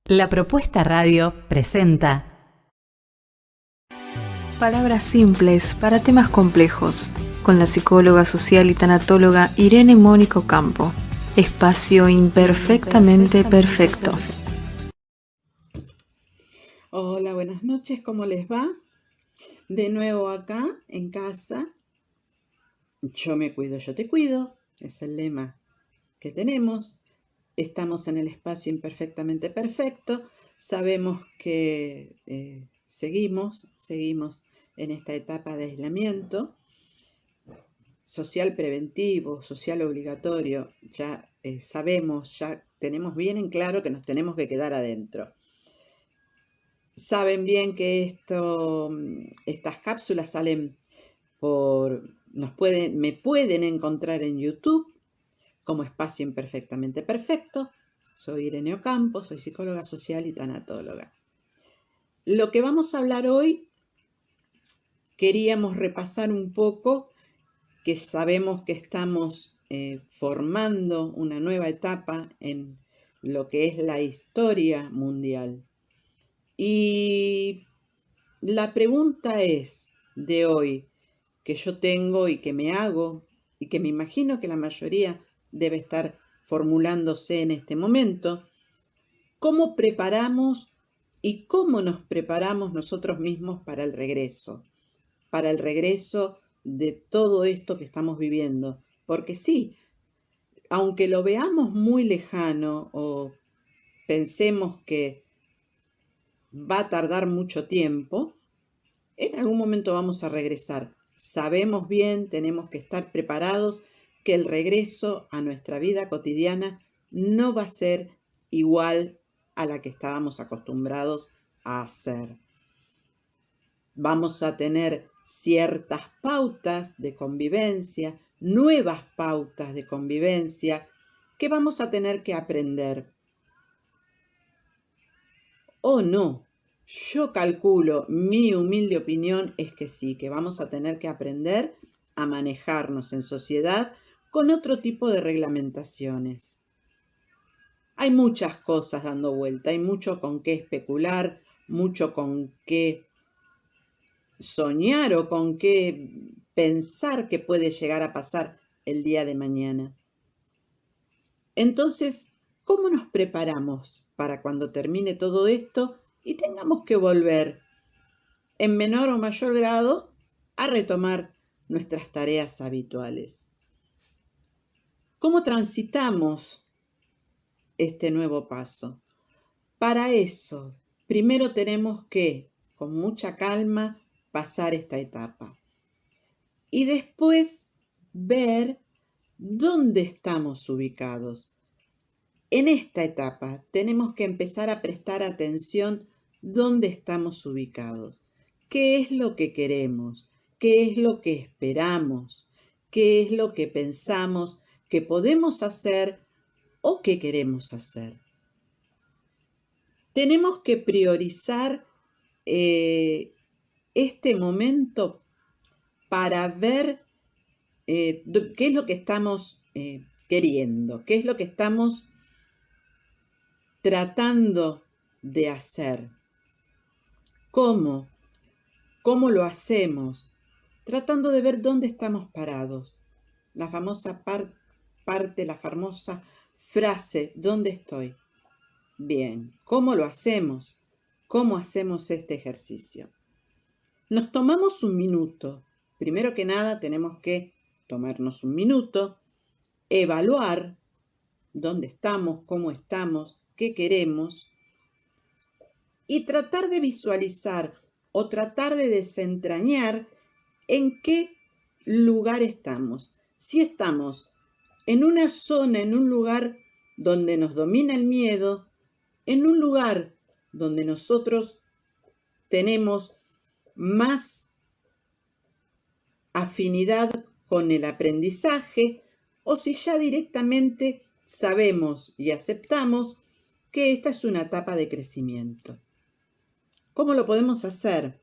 La Propuesta Radio presenta Palabras simples para temas complejos, con la psicóloga social y tanatóloga Irene Mónico Campo. Espacio imperfectamente perfecto. Hola, buenas noches, ¿cómo les va? De nuevo acá, en casa. Yo me cuido, yo te cuido, es el lema que tenemos. Estamos en el espacio imperfectamente perfecto. Sabemos que seguimos en esta etapa de aislamiento social preventivo, social obligatorio. Ya sabemos, ya tenemos bien en claro que nos tenemos que quedar adentro. Saben bien que estas cápsulas salen me pueden encontrar en YouTube como Espacio Imperfectamente Perfecto. Soy Irene Ocampo, soy psicóloga social y tanatóloga. Lo que vamos a hablar hoy, queríamos repasar un poco, que sabemos que estamos formando una nueva etapa en lo que es la historia mundial. Y la pregunta de hoy, que yo tengo y que me hago, y que me imagino que la mayoría debe estar formulándose en este momento: ¿cómo preparamos y cómo nos preparamos nosotros mismos para el regreso de todo esto que estamos viviendo? Porque sí, aunque lo veamos muy lejano o pensemos que va a tardar mucho tiempo, en algún momento vamos a regresar. Sabemos bien, tenemos que estar preparados, que el regreso a nuestra vida cotidiana no va a ser igual a la que estábamos acostumbrados a hacer. Vamos a tener ciertas pautas de convivencia, nuevas pautas de convivencia, que vamos a tener que aprender. ¿O no? Yo calculo, mi humilde opinión es que sí, que vamos a tener que aprender a manejarnos en sociedad con otro tipo de reglamentaciones. Hay muchas cosas dando vuelta, hay mucho con qué especular, mucho con qué soñar o con qué pensar que puede llegar a pasar el día de mañana. Entonces, ¿cómo nos preparamos para cuando termine todo esto y tengamos que volver en menor o mayor grado a retomar nuestras tareas habituales? ¿Cómo transitamos este nuevo paso? Para eso, primero tenemos que, con mucha calma, pasar esta etapa y después ver dónde estamos ubicados. En esta etapa tenemos que empezar a prestar atención dónde estamos ubicados, qué es lo que queremos, qué es lo que esperamos, qué es lo que pensamos que podemos hacer o que queremos hacer. Tenemos que priorizar este momento para ver qué es lo que estamos queriendo, qué es lo que estamos tratando de hacer. ¿Cómo lo hacemos? Tratando de ver dónde estamos parados. La famosa la famosa frase, ¿dónde estoy? Bien, ¿cómo lo hacemos? ¿Cómo hacemos este ejercicio? Nos tomamos un minuto. Primero que nada tenemos que tomarnos un minuto, evaluar dónde estamos, cómo estamos, qué queremos, y tratar de visualizar o tratar de desentrañar en qué lugar estamos. Si estamos en una zona, en un lugar donde nos domina el miedo, en un lugar donde nosotros tenemos más afinidad con el aprendizaje, o si ya directamente sabemos y aceptamos que esta es una etapa de crecimiento. ¿Cómo lo podemos hacer?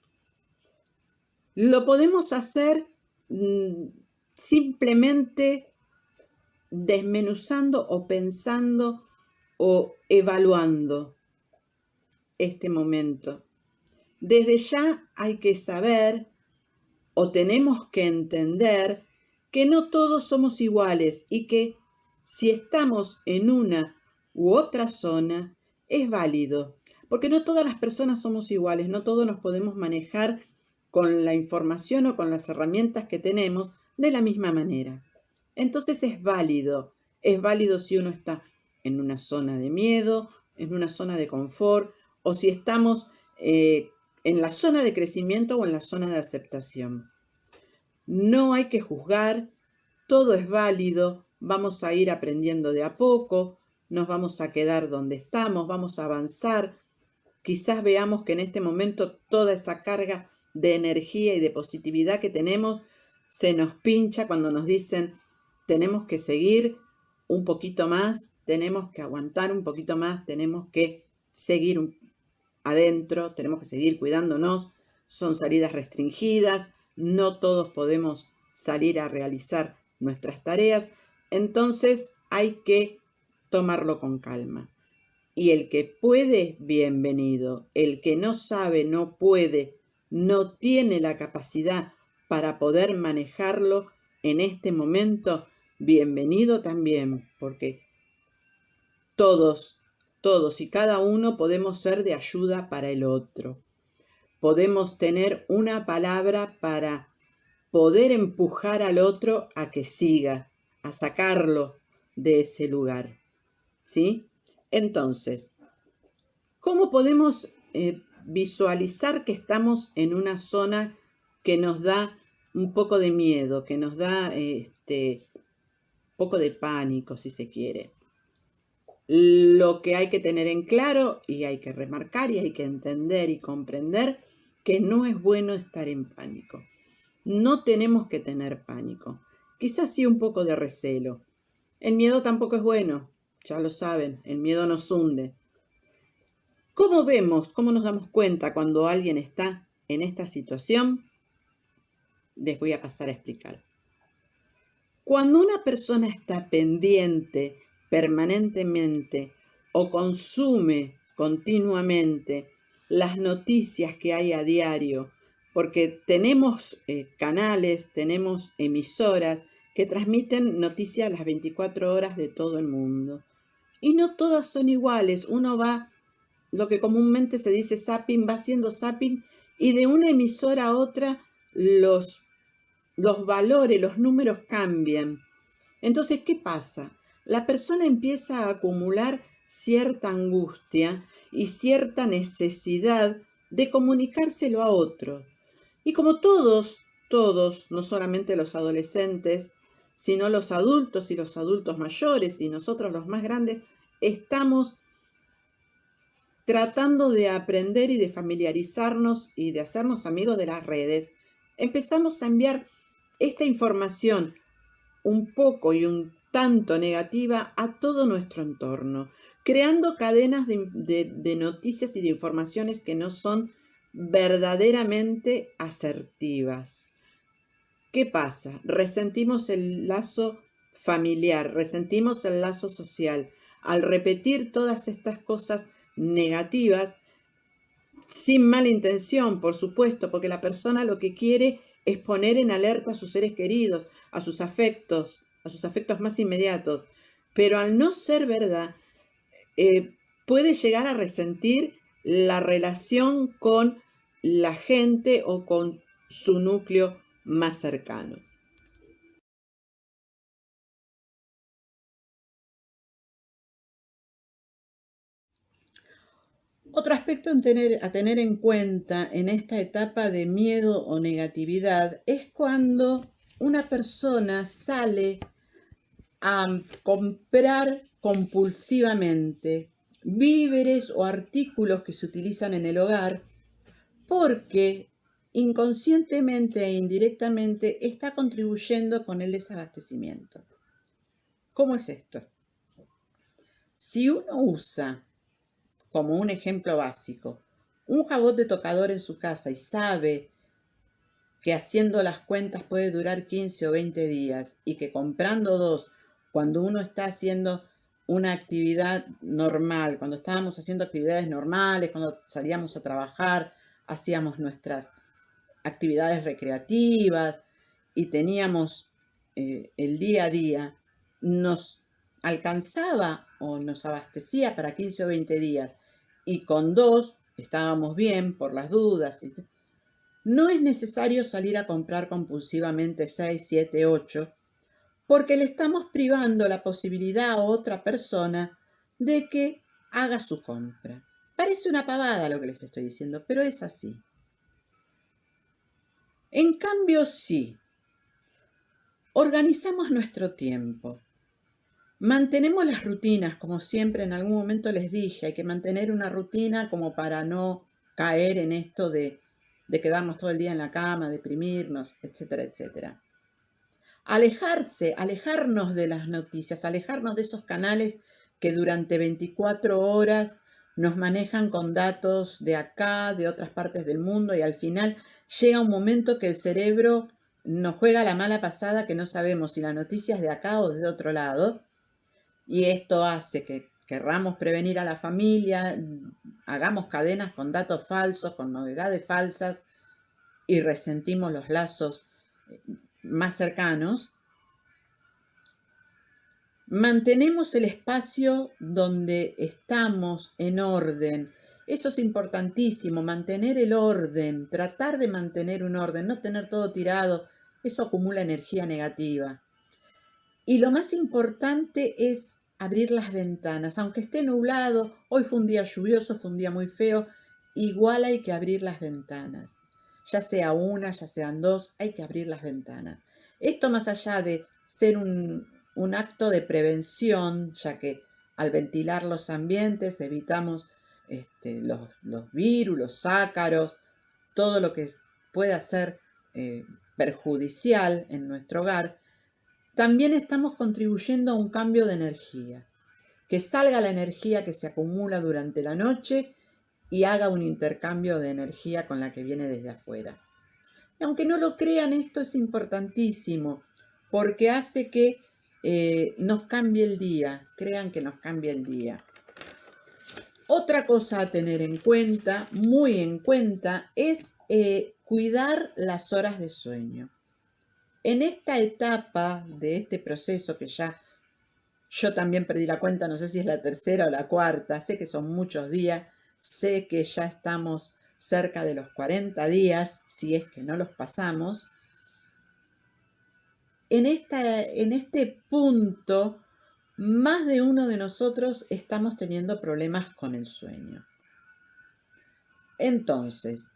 Lo podemos hacer simplemente desmenuzando o pensando o evaluando este momento. Desde ya hay que saber o tenemos que entender que no todos somos iguales y que si estamos en una u otra zona es válido, porque no todas las personas somos iguales, no todos nos podemos manejar con la información o con las herramientas que tenemos de la misma manera. Entonces es válido si uno está en una zona de miedo, en una zona de confort, o si estamos en la zona de crecimiento o en la zona de aceptación. No hay que juzgar, todo es válido, vamos a ir aprendiendo de a poco, nos vamos a quedar donde estamos, vamos a avanzar. Quizás veamos que en este momento toda esa carga de energía y de positividad que tenemos se nos pincha cuando nos dicen tenemos que seguir un poquito más, tenemos que aguantar un poquito más, tenemos que seguir adentro, tenemos que seguir cuidándonos, son salidas restringidas, no todos podemos salir a realizar nuestras tareas, entonces hay que tomarlo con calma. Y el que puede, bienvenido. El que no sabe, no puede, no tiene la capacidad para poder manejarlo en este momento, bienvenido también, porque todos y cada uno podemos ser de ayuda para el otro. Podemos tener una palabra para poder empujar al otro a que siga, a sacarlo de ese lugar. ¿Sí? Entonces, ¿cómo podemos visualizar que estamos en una zona que nos da un poco de miedo, que nos da un poco de pánico, si se quiere? Lo que hay que tener en claro y hay que remarcar y hay que entender y comprender que no es bueno estar en pánico. No tenemos que tener pánico. Quizás sí un poco de recelo. El miedo tampoco es bueno, ya lo saben, el miedo nos hunde. ¿Cómo vemos, cómo nos damos cuenta cuando alguien está en esta situación? Les voy a pasar a explicar. Cuando una persona está pendiente permanentemente o consume continuamente las noticias que hay a diario, porque tenemos canales, tenemos emisoras que transmiten noticias las 24 horas de todo el mundo. Y no todas son iguales. Uno va, lo que comúnmente se dice zapping, va haciendo zapping y de una emisora a otra los valores, los números cambian. Entonces, ¿qué pasa? La persona empieza a acumular cierta angustia y cierta necesidad de comunicárselo a otro. Y como todos, no solamente los adolescentes, sino los adultos y los adultos mayores y nosotros los más grandes, estamos tratando de aprender y de familiarizarnos y de hacernos amigos de las redes. Empezamos a enviar esta información un poco y un tanto negativa a todo nuestro entorno, creando cadenas de noticias y de informaciones que no son verdaderamente asertivas. ¿Qué pasa? Resentimos el lazo familiar, resentimos el lazo social. Al repetir todas estas cosas negativas, sin mala intención, por supuesto, porque la persona lo que quiere es poner en alerta a sus seres queridos, a sus afectos más inmediatos. Pero al no ser verdad, puede llegar a resentir la relación con la gente o con su núcleo más cercano. Otro aspecto a tener en cuenta en esta etapa de miedo o negatividad es cuando una persona sale a comprar compulsivamente víveres o artículos que se utilizan en el hogar porque inconscientemente e indirectamente está contribuyendo con el desabastecimiento. ¿Cómo es esto? Si uno usa, como un ejemplo básico, un jabón de tocador en su casa y sabe que haciendo las cuentas puede durar 15 o 20 días y que comprando dos, cuando uno está haciendo una actividad normal, cuando estábamos haciendo actividades normales, cuando salíamos a trabajar, hacíamos nuestras actividades recreativas y teníamos el día a día, nos alcanzaba o nos abastecía para 15 o 20 días y con 2 estábamos bien por las dudas. No es necesario salir a comprar compulsivamente 6, 7, 8, porque le estamos privando la posibilidad a otra persona de que haga su compra. Parece una pavada lo que les estoy diciendo, pero es así. En cambio, sí, organizamos nuestro tiempo. Mantenemos las rutinas, como siempre en algún momento les dije, hay que mantener una rutina como para no caer en esto de quedarnos todo el día en la cama, deprimirnos, etcétera, etcétera. Alejarnos de las noticias, alejarnos de esos canales que durante 24 horas nos manejan con datos de acá, de otras partes del mundo, y al final llega un momento que el cerebro nos juega la mala pasada que no sabemos si la noticia es de acá o de otro lado, y esto hace que querramos prevenir a la familia, hagamos cadenas con datos falsos, con novedades falsas, y resentimos los lazos más cercanos. Mantenemos el espacio donde estamos en orden. Eso es importantísimo, mantener el orden, tratar de mantener un orden, no tener todo tirado. Eso acumula energía negativa. Y lo más importante es abrir las ventanas. Aunque esté nublado, hoy fue un día lluvioso, fue un día muy feo, igual hay que abrir las ventanas. Ya sea una, ya sean 2, hay que abrir las ventanas. Esto más allá de ser un acto de prevención, ya que al ventilar los ambientes evitamos los virus, los ácaros, todo lo que pueda ser perjudicial en nuestro hogar, también estamos contribuyendo a un cambio de energía, que salga la energía que se acumula durante la noche y haga un intercambio de energía con la que viene desde afuera. Y aunque no lo crean, esto es importantísimo, porque hace que nos cambie el día, crean que nos cambia el día. Otra cosa a tener en cuenta, muy en cuenta, es cuidar las horas de sueño. En esta etapa de este proceso que ya yo también perdí la cuenta, no sé si es la tercera o la cuarta, sé que son muchos días, sé que ya estamos cerca de los 40 días, si es que no los pasamos. En este punto, más de uno de nosotros estamos teniendo problemas con el sueño. Entonces,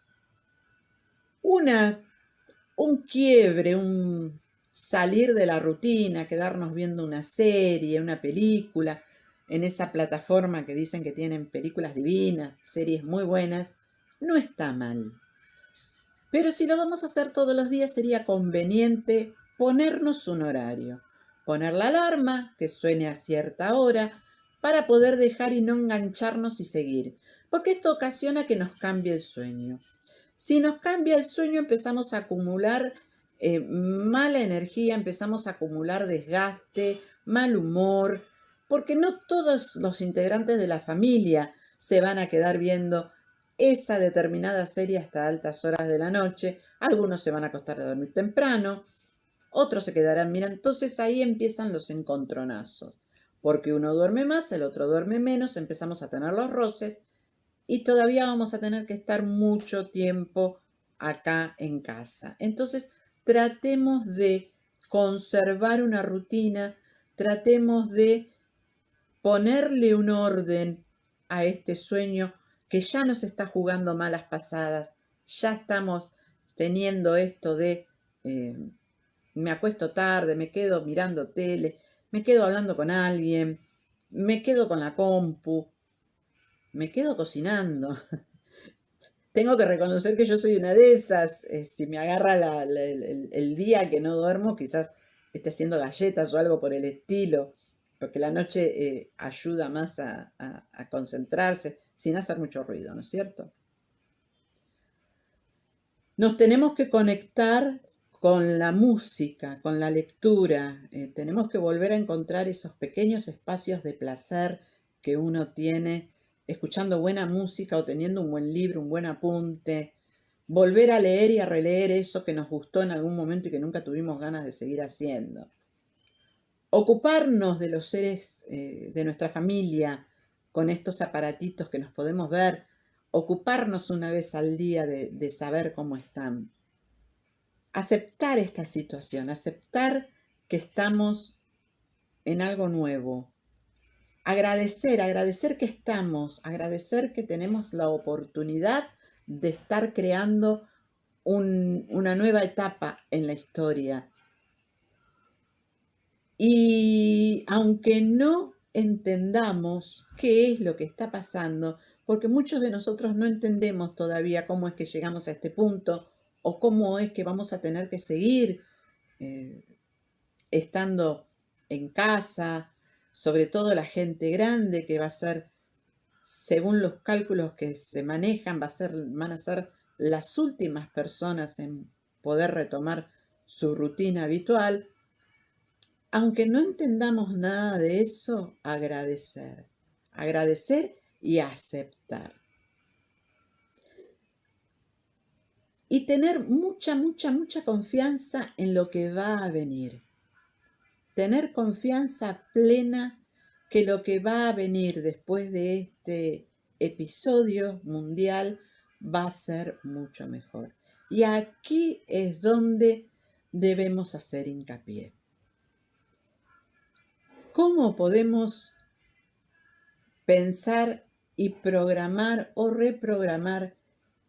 un quiebre, un salir de la rutina, quedarnos viendo una serie, una película, en esa plataforma que dicen que tienen películas divinas, series muy buenas, no está mal. Pero si lo vamos a hacer todos los días, sería conveniente ponernos un horario, poner la alarma que suene a cierta hora para poder dejar y no engancharnos y seguir, porque esto ocasiona que nos cambie el sueño. Si nos cambia el sueño, empezamos a acumular mala energía, empezamos a acumular desgaste, mal humor, porque no todos los integrantes de la familia se van a quedar viendo esa determinada serie hasta altas horas de la noche. Algunos se van a acostar a dormir temprano, otros se quedarán mirando. Entonces ahí empiezan los encontronazos, porque uno duerme más, el otro duerme menos, empezamos a tener los roces y todavía vamos a tener que estar mucho tiempo acá en casa. Entonces tratemos de conservar una rutina, tratemos de ponerle un orden a este sueño que ya nos está jugando malas pasadas, ya estamos teniendo esto de me acuesto tarde, me quedo mirando tele, me quedo hablando con alguien, me quedo con la compu, me quedo cocinando. Tengo que reconocer que yo soy una de esas. Si me agarra el día que no duermo, quizás esté haciendo galletas o algo por el estilo, porque la noche ayuda más a concentrarse sin hacer mucho ruido, ¿no es cierto? Nos tenemos que conectar con la música, con la lectura. Tenemos que volver a encontrar esos pequeños espacios de placer que uno tiene escuchando buena música o teniendo un buen libro, un buen apunte. Volver a leer y a releer eso que nos gustó en algún momento y que nunca tuvimos ganas de seguir haciendo. Ocuparnos de los seres de nuestra familia con estos aparatitos que nos podemos ver. Ocuparnos una vez al día de saber cómo están. Aceptar esta situación, aceptar que estamos en algo nuevo. Agradecer que estamos, agradecer que tenemos la oportunidad de estar creando una nueva etapa en la historia. Y aunque no entendamos qué es lo que está pasando, porque muchos de nosotros no entendemos todavía cómo es que llegamos a este punto, o cómo es que vamos a tener que seguir estando en casa, sobre todo la gente grande que va a ser, según los cálculos que se manejan, van a ser las últimas personas en poder retomar su rutina habitual. Aunque no entendamos nada de eso, agradecer y aceptar. Y tener mucha confianza en lo que va a venir. Tener confianza plena que lo que va a venir después de este episodio mundial va a ser mucho mejor. Y aquí es donde debemos hacer hincapié. ¿Cómo podemos pensar y programar o reprogramar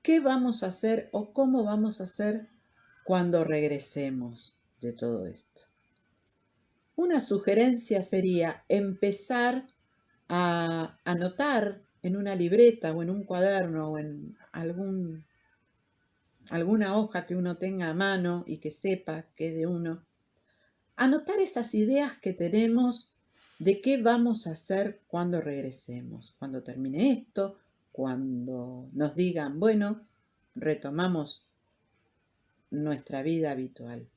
qué vamos a hacer o cómo vamos a hacer cuando regresemos de todo esto? Una sugerencia sería empezar a anotar en una libreta o en un cuaderno o en alguna hoja que uno tenga a mano y que sepa que es de uno. Anotar esas ideas que tenemos de qué vamos a hacer cuando regresemos, cuando termine esto, cuando nos digan, bueno, retomamos nuestra vida habitual.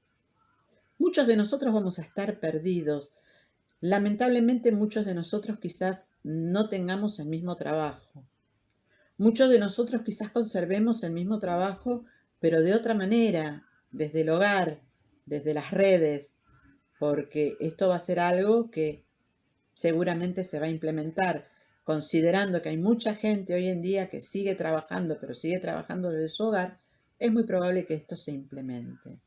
Muchos de nosotros vamos a estar perdidos. Lamentablemente muchos de nosotros quizás no tengamos el mismo trabajo. Muchos de nosotros quizás conservemos el mismo trabajo, pero de otra manera, desde el hogar, desde las redes, porque esto va a ser algo que seguramente se va a implementar, considerando que hay mucha gente hoy en día que sigue trabajando, pero sigue trabajando desde su hogar, es muy probable que esto se implemente.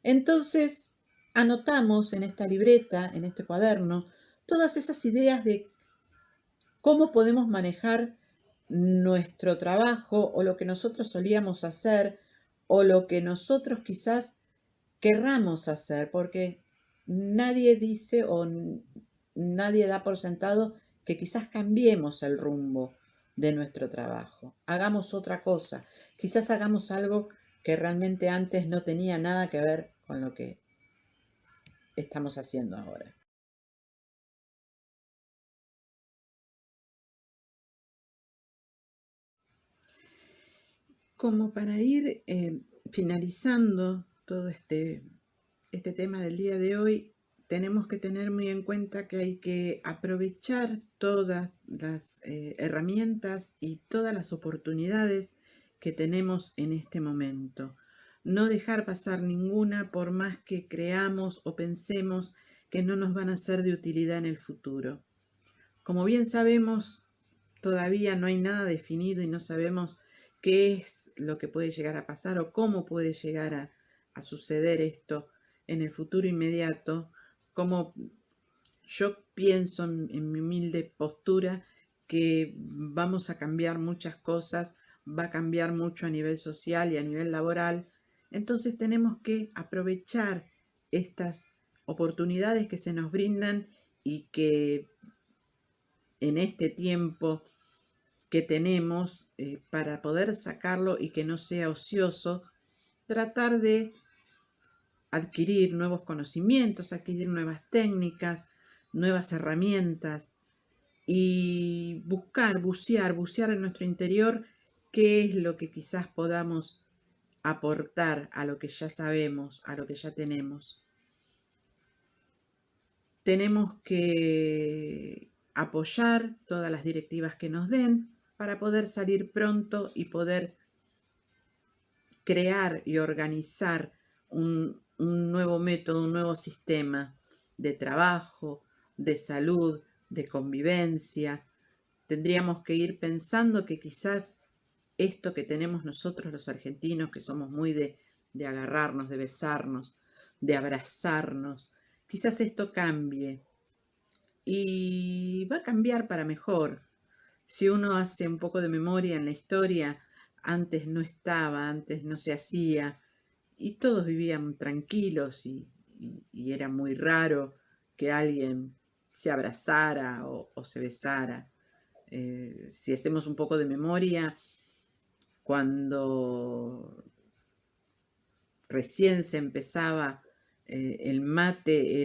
Entonces, anotamos en esta libreta, en este cuaderno, todas esas ideas de cómo podemos manejar nuestro trabajo o lo que nosotros solíamos hacer o lo que nosotros quizás querramos hacer, porque nadie dice o nadie da por sentado que quizás cambiemos el rumbo de nuestro trabajo. Hagamos otra cosa. Quizás hagamos algo que realmente antes no tenía nada que ver con lo que estamos haciendo ahora. Como para ir finalizando todo este tema del día de hoy, tenemos que tener muy en cuenta que hay que aprovechar todas las herramientas y todas las oportunidades que tenemos en este momento. No dejar pasar ninguna por más que creamos o pensemos que no nos van a ser de utilidad en el futuro. Como bien sabemos, todavía no hay nada definido y no sabemos qué es lo que puede llegar a pasar o cómo puede llegar a suceder esto en el futuro inmediato. Como yo pienso en mi humilde postura que vamos a cambiar muchas cosas, va a cambiar mucho a nivel social y a nivel laboral. Entonces tenemos que aprovechar estas oportunidades que se nos brindan y que en este tiempo que tenemos para poder sacarlo y que no sea ocioso, tratar de adquirir nuevos conocimientos, adquirir nuevas técnicas, nuevas herramientas y bucear en nuestro interior qué es lo que quizás podamos aportar a lo que ya sabemos, a lo que ya tenemos. Tenemos que apoyar todas las directivas que nos den para poder salir pronto y poder crear y organizar un nuevo método, un nuevo sistema de trabajo, de salud, de convivencia. Tendríamos que ir pensando que quizás esto que tenemos nosotros los argentinos, que somos muy de agarrarnos, de besarnos, de abrazarnos, quizás esto cambie y va a cambiar para mejor. Si uno hace un poco de memoria en la historia, antes no estaba, antes no se hacía y todos vivían tranquilos y era muy raro que alguien se abrazara o se besara. Si hacemos un poco de memoria, cuando recién se empezaba el mate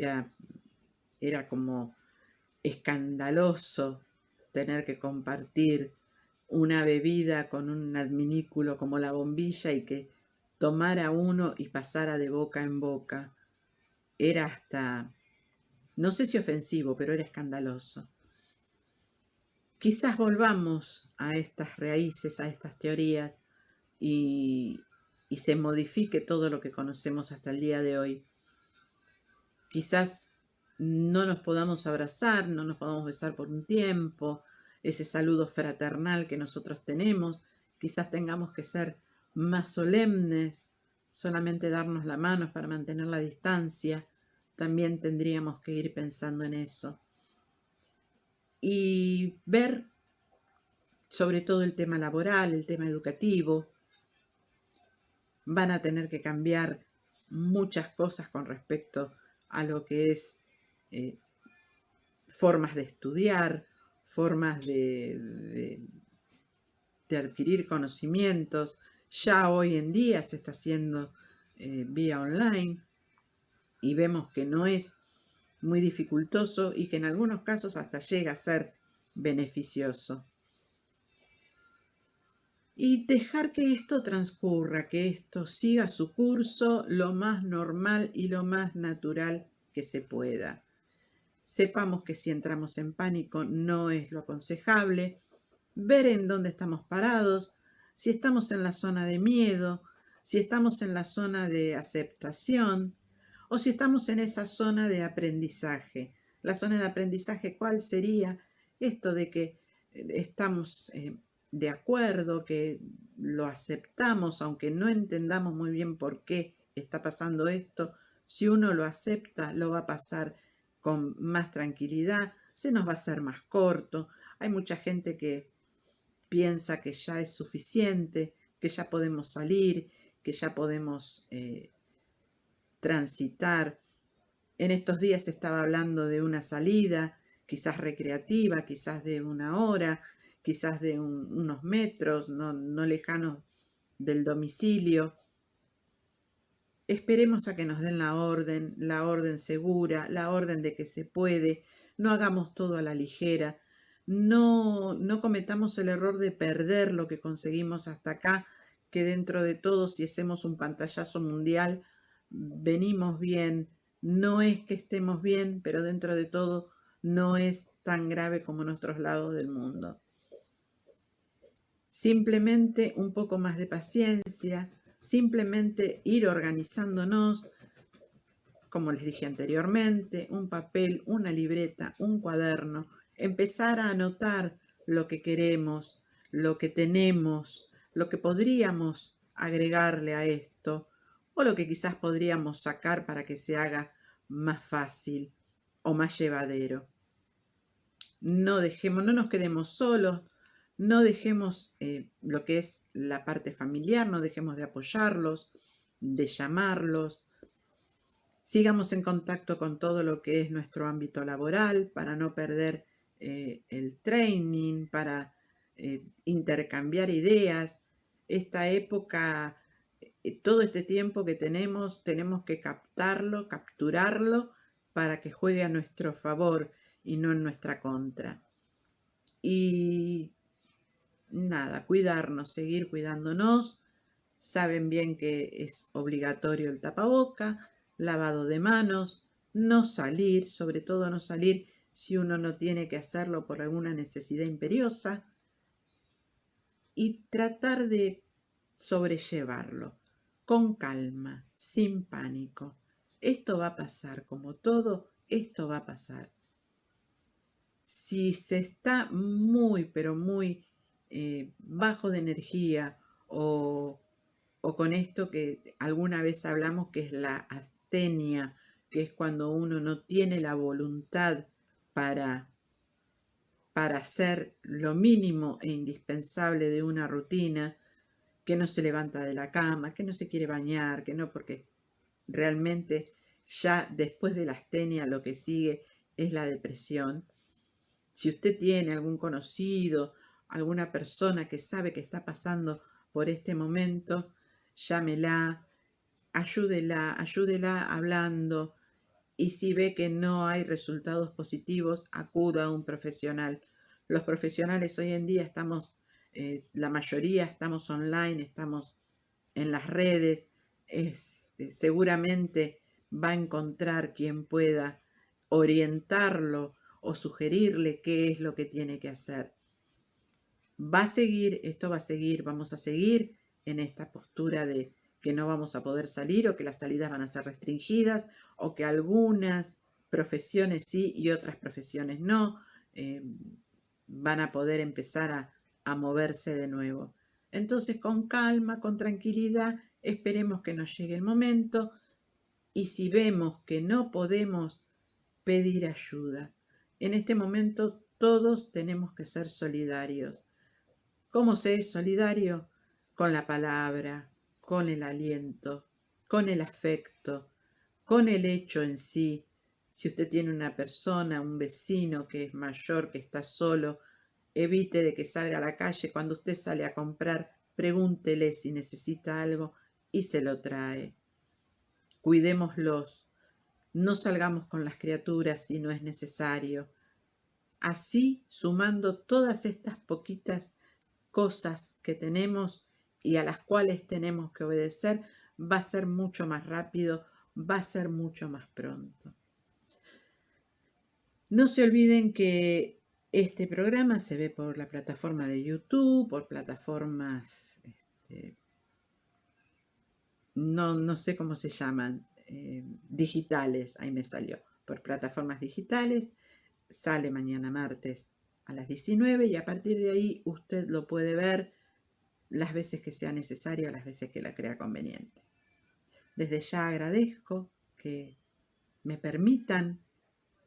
era como escandaloso tener que compartir una bebida con un adminículo como la bombilla y que tomara uno y pasara de boca en boca. Era hasta, no sé si ofensivo, pero era escandaloso. Quizás volvamos a estas raíces, a estas teorías y se modifique todo lo que conocemos hasta el día de hoy. Quizás no nos podamos abrazar, no nos podamos besar por un tiempo, ese saludo fraternal que nosotros tenemos, quizás tengamos que ser más solemnes, solamente darnos la mano para mantener la distancia, también tendríamos que ir pensando en eso. Y ver sobre todo el tema laboral, el tema educativo. Van a tener que cambiar muchas cosas con respecto a lo que es formas de estudiar, formas de adquirir conocimientos. Ya hoy en día se está haciendo vía online y vemos que no es muy dificultoso y que en algunos casos hasta llega a ser beneficioso. Y dejar que esto transcurra, que esto siga su curso lo más normal y lo más natural que se pueda. Sepamos que si entramos en pánico no es lo aconsejable. Ver en dónde estamos parados, si estamos en la zona de miedo, si estamos en la zona de aceptación o si estamos en esa zona de aprendizaje. La zona de aprendizaje, ¿cuál sería? Esto de que estamos de acuerdo, que lo aceptamos, aunque no entendamos muy bien por qué está pasando esto. Si uno lo acepta, lo va a pasar con más tranquilidad, se nos va a hacer más corto. Hay mucha gente que piensa que ya es suficiente, que ya podemos salir, que ya podemos transitar. En estos días se estaba hablando de una salida, quizás recreativa, quizás de 1 hora, quizás de unos metros, no lejanos del domicilio. Esperemos a que nos den la orden segura, la orden de que se puede. No hagamos todo a la ligera. No cometamos el error de perder lo que conseguimos hasta acá, que dentro de todo, si hacemos un pantallazo mundial, venimos bien. No es que estemos bien, pero dentro de todo no es tan grave como en otros lados del mundo. Simplemente un poco más de paciencia, simplemente ir organizándonos, como les dije anteriormente, un papel, una libreta, un cuaderno, empezar a anotar lo que queremos, lo que tenemos, lo que podríamos agregarle a esto o lo que quizás podríamos sacar para que se haga más fácil o más llevadero. No nos quedemos solos. No dejemos lo que es la parte familiar, no dejemos de apoyarlos, de llamarlos. Sigamos en contacto con todo lo que es nuestro ámbito laboral para no perder el training, para intercambiar ideas. Esta época, todo este tiempo que tenemos que capturarlo para que juegue a nuestro favor y no en nuestra contra. Y nada, cuidarnos, seguir cuidándonos, saben bien que es obligatorio el tapaboca, lavado de manos, no salir, sobre todo no salir si uno no tiene que hacerlo por alguna necesidad imperiosa, y tratar de sobrellevarlo con calma, sin pánico. Esto va a pasar, como todo, esto va a pasar. Si se está muy, pero muy bajo de energía o con esto que alguna vez hablamos que es la astenia, que es cuando uno no tiene la voluntad para hacer lo mínimo e indispensable de una rutina, que no se levanta de la cama, que no se quiere bañar, que no, porque realmente ya después de la astenia lo que sigue es la depresión. Si usted tiene algún conocido, alguna persona que sabe que está pasando por este momento, llámela, ayúdela hablando, y si ve que no hay resultados positivos, acuda a un profesional. Los profesionales hoy en día estamos, la mayoría estamos online, estamos en las redes, seguramente va a encontrar quien pueda orientarlo o sugerirle qué es lo que tiene que hacer. Esto va a seguir, vamos a seguir en esta postura de que no vamos a poder salir o que las salidas van a ser restringidas o que algunas profesiones sí y otras profesiones no van a poder empezar a moverse de nuevo. Entonces, con calma, con tranquilidad, esperemos que nos llegue el momento, y si vemos que no podemos, pedir ayuda. En este momento todos tenemos que ser solidarios. ¿Cómo se es solidario? Con la palabra, con el aliento, con el afecto, con el hecho en sí. Si usted tiene una persona, un vecino que es mayor, que está solo, evite de que salga a la calle. Cuando usted sale a comprar, pregúntele si necesita algo y se lo trae. Cuidémoslos. No salgamos con las criaturas si no es necesario. Así, sumando todas estas poquitas cosas que tenemos y a las cuales tenemos que obedecer, va a ser mucho más rápido, va a ser mucho más pronto. No se olviden que este programa se ve por la plataforma de YouTube, por plataformas, no sé cómo se llaman, digitales, ahí me salió, por plataformas digitales. Sale mañana martes a las 19 y a partir de ahí usted lo puede ver las veces que sea necesario, las veces que la crea conveniente. Desde ya agradezco que me permitan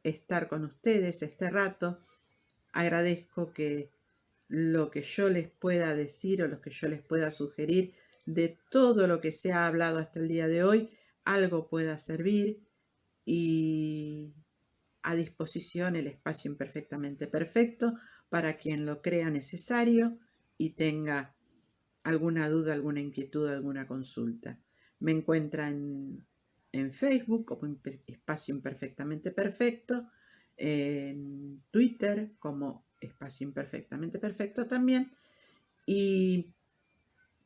estar con ustedes este rato. Agradezco que lo que yo les pueda decir o lo que yo les pueda sugerir de todo lo que se ha hablado hasta el día de hoy, algo pueda servir, y a disposición el espacio imperfectamente perfecto para quien lo crea necesario y tenga alguna duda, alguna inquietud, alguna consulta. Me encuentra en Facebook como Espacio Imperfectamente Perfecto, en Twitter como Espacio Imperfectamente Perfecto también, y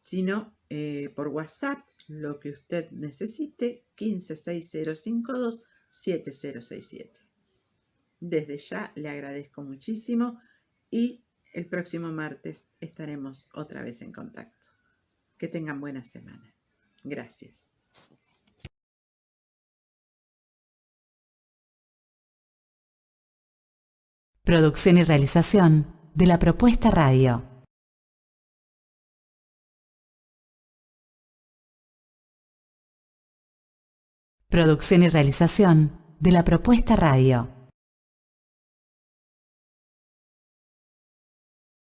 si no, por WhatsApp, lo que usted necesite, 1560527067. Desde ya le agradezco muchísimo y el próximo martes estaremos otra vez en contacto. Que tengan buena semana. Gracias. Producción y realización de La Propuesta Radio. Producción y realización de La Propuesta Radio.